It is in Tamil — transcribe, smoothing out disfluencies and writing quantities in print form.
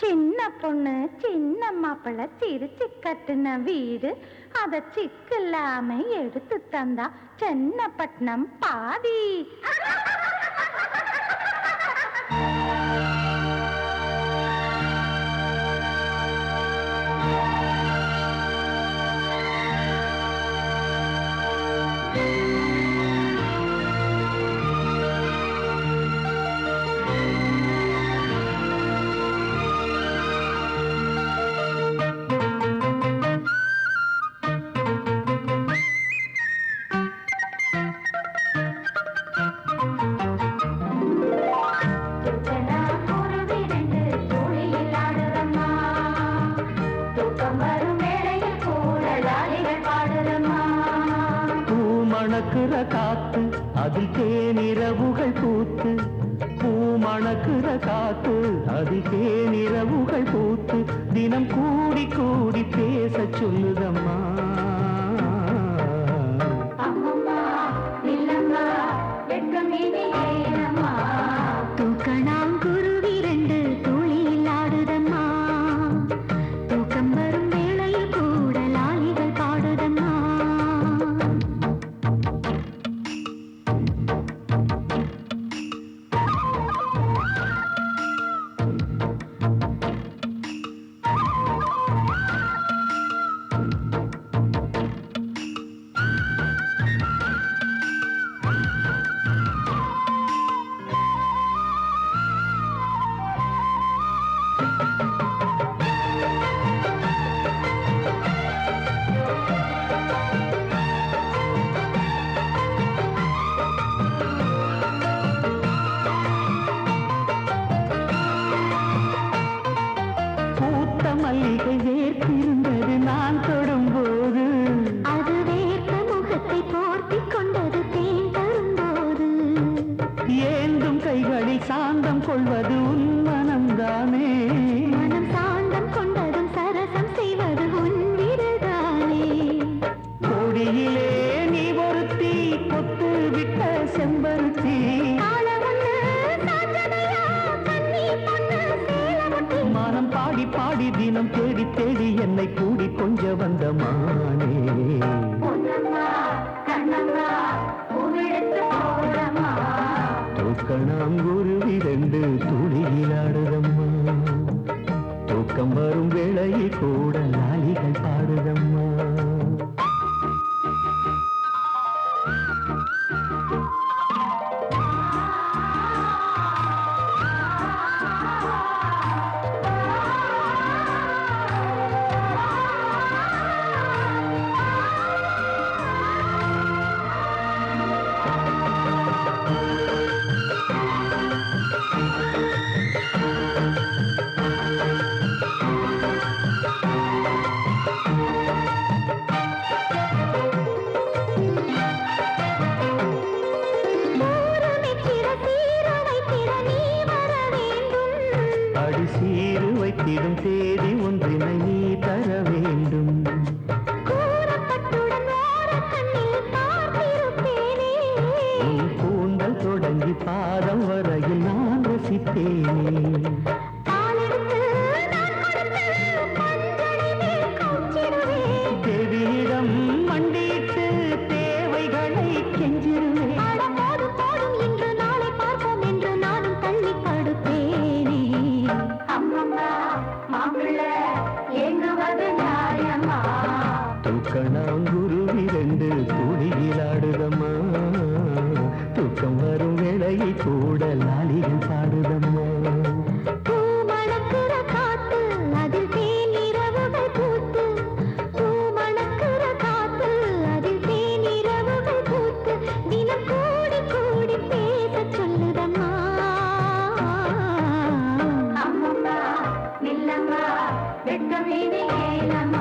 சின்ன பொண்ணு சின்ன மாப்பிள்ள சிரிச்சு கட்டுன வீடு அத சிக்கில்லாம எடுத்து தந்தா சென்னப்பட்டினம் பாதி. மணக்குற காத்து அதில் தேனிரவுகள் பூத்து, பூ மணக்குற காத்து அதில் தேனிரவுகள் பூத்து, தினம் கூடி கூடி பேச சொல்லுதம்மா. தூக்கணாங்குருவி ரெண்டு தூளியில் ஆடுதம்மா, தூக்கம் வரும் வேளையில் கூட லாலிகள் பாடுதம்மா. மல்லிகை வேர்த்திருந்தது நான் தொடும்போது, அது வேர்த்த முகத்தை போர்த்தி கொண்டது தேன் தரும்போது, ஏந்தும் கைகளில் சாந்தம் கொள்வது உன் மனம்தானே. மனம் சாந்தம் கொண்டதும் சரசம் செய்வது உன் விருதானே. கொடியிலே நீ ஒருத்தி பொத்து விட்ட செம்பருத்தி, மனம் பாடி பாடி தினம் தேடி தேடி என்னை கூடி கொஞ்ச வந்த மானே. தூக்கணாங்குருவி ரெண்டு துளியில் ஆடுதம்மா, தூக்கம் வரும் வேளையில் கூட லாலிகள் பாடுதம்மா. சீரு வைத்திடும் தேதி ஒன்றினை நீ தர வேண்டும். கூந்தல் தொடங்கி பாதம் வரையில் நான் ரசித்தேனே. தேவியிடம் மண்டியிட்டு தேவைகளை கெஞ்சிருவேன். தூக்கணாங்குருவி ரெண்டு துளியில் ஆடுதம்மா, தூக்கம் வரும் வேளையில் கூட லாலிகள் பாடுதம்மா. வெட்கமேனே ஏனம்மா.